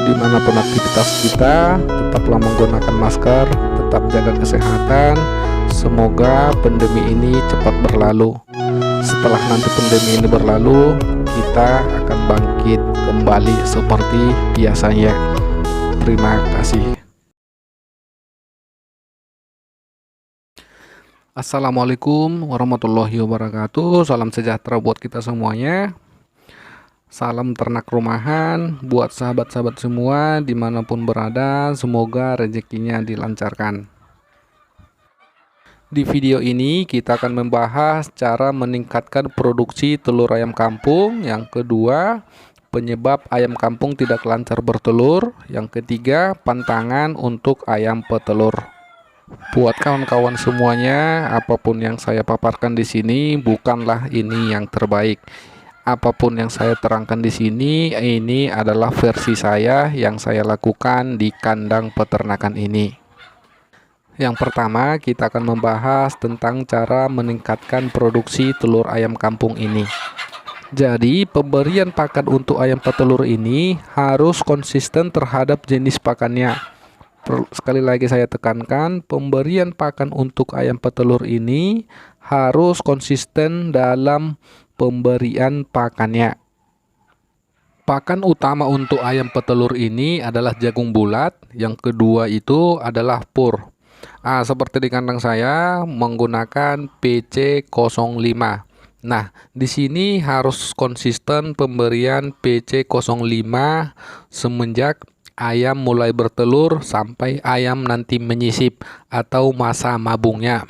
dimanapun aktivitas kita, tetaplah menggunakan masker, tetap jaga kesehatan. Semoga pandemi ini cepat berlalu. Setelah nanti pandemi ini berlalu, kita akan bangkit kembali seperti biasanya. Terima kasih. Assalamualaikum warahmatullahi wabarakatuh. Salam sejahtera buat kita semuanya. Salam ternak rumahan buat sahabat-sahabat semua dimanapun berada. Semoga rezekinya dilancarkan. Di video ini kita akan membahas cara meningkatkan produksi telur ayam kampung. Yang kedua, penyebab ayam kampung tidak lancar bertelur. Yang ketiga, pantangan untuk ayam petelur. Buat kawan-kawan semuanya, apapun yang saya paparkan di sini bukanlah ini yang terbaik. Apapun yang saya terangkan di sini, ini adalah versi saya yang saya lakukan di kandang peternakan ini. Yang pertama, kita akan membahas tentang cara meningkatkan produksi telur ayam kampung ini. Jadi, pemberian pakan untuk ayam petelur ini harus konsisten terhadap jenis pakannya. Sekali lagi saya tekankan, pemberian pakan untuk ayam petelur ini harus konsisten dalam pemberian pakannya. Pakan utama untuk ayam petelur ini adalah jagung bulat, yang kedua itu adalah pur. Seperti di kandang saya menggunakan PC05. Nah, di sini harus konsisten pemberian PC05 semenjak ayam mulai bertelur sampai ayam nanti menyisip atau masa mabungnya.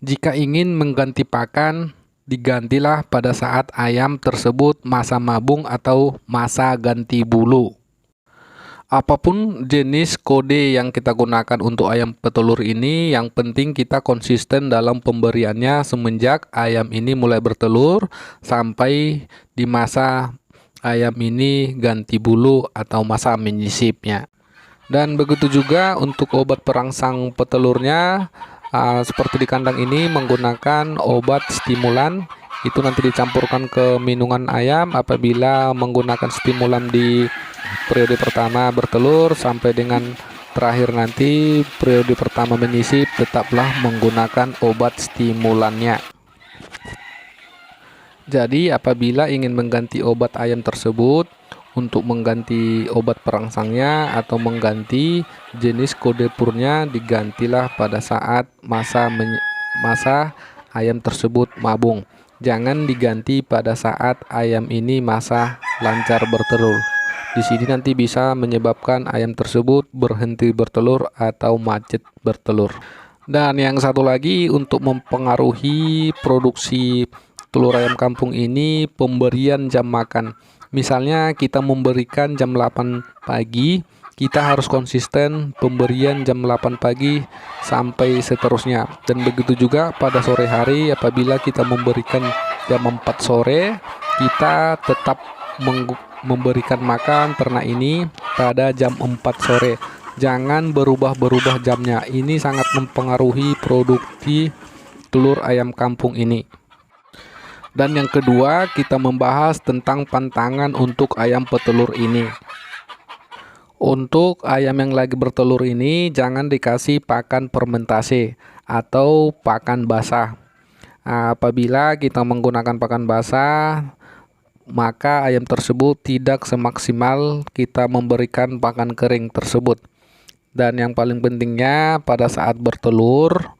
Jika ingin mengganti pakan, digantilah pada saat ayam tersebut masa mabung atau masa ganti bulu. Apapun jenis kode yang kita gunakan untuk ayam petelur ini, yang penting kita konsisten dalam pemberiannya semenjak ayam ini mulai bertelur sampai di masa ayam ini ganti bulu atau masa menyisipnya. Dan begitu juga untuk obat perangsang petelurnya, seperti di kandang ini menggunakan obat stimulan. Itu nanti dicampurkan ke minuman ayam apabila menggunakan stimulan di periode pertama bertelur sampai dengan terakhir nanti periode pertama menyisip, tetaplah menggunakan obat stimulannya. Jadi apabila ingin mengganti obat ayam tersebut, untuk mengganti obat perangsangnya atau mengganti jenis kode purnya, digantilah pada saat masa ayam tersebut mabung. Jangan diganti pada saat ayam ini masa lancar bertelur. Di sini nanti bisa menyebabkan ayam tersebut berhenti bertelur atau macet bertelur. Dan yang satu lagi untuk mempengaruhi produksi telur ayam kampung ini, pemberian jam makan. Misalnya kita memberikan jam 8 pagi, kita harus konsisten pemberian jam 8 pagi sampai seterusnya. Dan begitu juga pada sore hari, apabila kita memberikan jam 4 sore, kita tetap memberikan makan ternak ini pada jam 4 sore. Jangan berubah-berubah jamnya. Ini sangat mempengaruhi produksi telur ayam kampung ini. Dan yang kedua, kita membahas tentang pantangan untuk ayam petelur ini. Untuk ayam yang lagi bertelur ini, jangan dikasih pakan fermentasi atau pakan basah. Apabila kita menggunakan pakan basah, maka ayam tersebut tidak semaksimal kita memberikan pakan kering tersebut. Dan yang paling pentingnya, pada saat bertelur,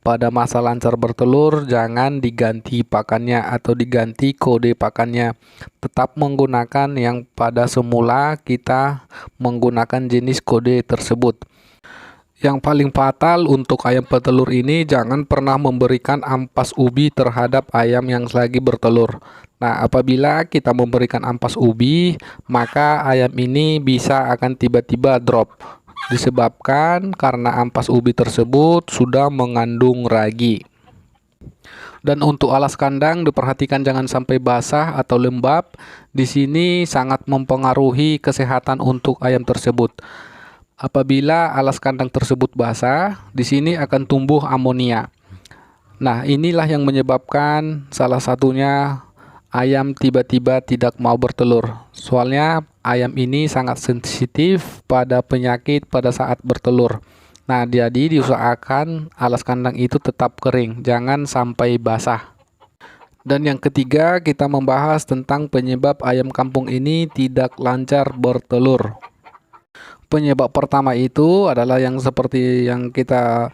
pada masa lancar bertelur, jangan diganti pakannya atau diganti kode pakannya. Tetap menggunakan yang pada semula kita menggunakan jenis kode tersebut. Yang paling fatal untuk ayam petelur ini, jangan pernah memberikan ampas ubi terhadap ayam yang lagi bertelur. Nah, apabila kita memberikan ampas ubi, maka ayam ini bisa akan tiba-tiba drop. Disebabkan karena ampas ubi tersebut sudah mengandung ragi. Dan untuk alas kandang diperhatikan jangan sampai basah atau lembab. Di sini sangat mempengaruhi kesehatan untuk ayam tersebut. Apabila alas kandang tersebut basah, di sini akan tumbuh amonia. Nah, inilah yang menyebabkan salah satunya ayam tiba-tiba tidak mau bertelur. Soalnya ayam ini sangat sensitif pada penyakit pada saat bertelur. Nah, jadi diusahakan alas kandang itu tetap kering, jangan sampai basah. Dan yang ketiga, kita membahas tentang penyebab ayam kampung ini tidak lancar bertelur. Penyebab pertama itu adalah yang seperti yang kita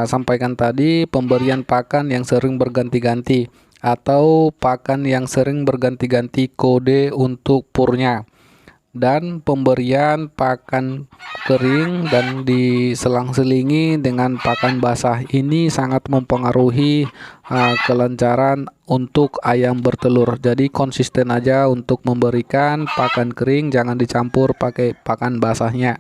sampaikan tadi, pemberian pakan yang sering berganti-ganti atau pakan yang sering berganti-ganti kode untuk purnya, dan pemberian pakan kering dan diselang-selingi dengan pakan basah. Ini sangat mempengaruhi kelancaran untuk ayam bertelur. Jadi konsisten aja untuk memberikan pakan kering, jangan dicampur pakai pakan basahnya.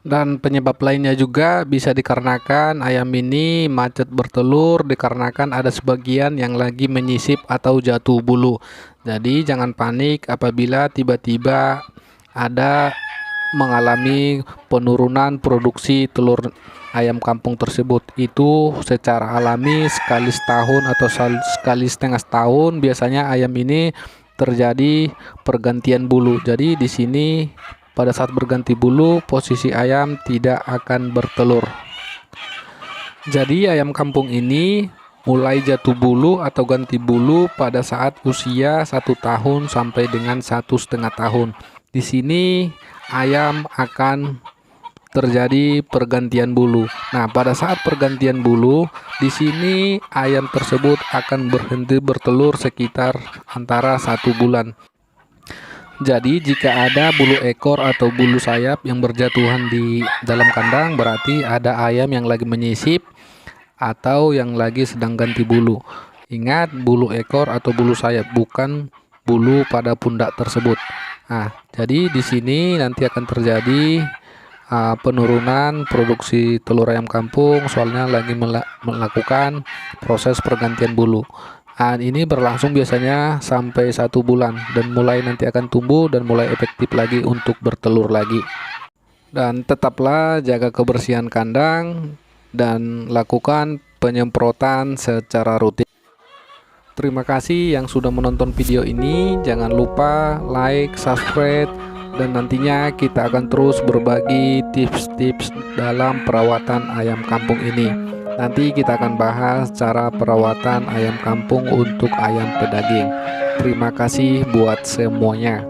Dan penyebab lainnya juga bisa dikarenakan ayam ini macet bertelur dikarenakan ada sebagian yang lagi menyisip atau jatuh bulu. Jadi jangan panik apabila tiba-tiba ada mengalami penurunan produksi telur ayam kampung tersebut. Itu secara alami sekali setahun atau sekali setengah setahun biasanya ayam ini terjadi pergantian bulu. Jadi di sini pada saat berganti bulu, posisi ayam tidak akan bertelur. Jadi ayam kampung ini mulai jatuh bulu atau ganti bulu pada saat usia 1 tahun sampai dengan 1,5 tahun. Di sini ayam akan terjadi pergantian bulu. Nah, pada saat pergantian bulu, di sini ayam tersebut akan berhenti bertelur sekitar antara 1 bulan. Jadi jika ada bulu ekor atau bulu sayap yang berjatuhan di dalam kandang, berarti ada ayam yang lagi menyisip atau yang lagi sedang ganti bulu. Ingat, bulu ekor atau bulu sayap, bukan bulu pada pundak tersebut. Nah, jadi di sini nanti akan terjadi penurunan produksi telur ayam kampung, soalnya lagi melakukan proses pergantian bulu. Ini berlangsung biasanya sampai 1 bulan dan mulai nanti akan tumbuh dan mulai efektif lagi untuk bertelur lagi. Dan tetaplah jaga kebersihan kandang dan lakukan penyemprotan secara rutin. Terima kasih yang sudah menonton video ini. Jangan lupa like, subscribe, dan nantinya kita akan terus berbagi tips-tips dalam perawatan ayam kampung ini. Nanti kita akan bahas cara perawatan ayam kampung untuk ayam pedaging. Terima kasih buat semuanya.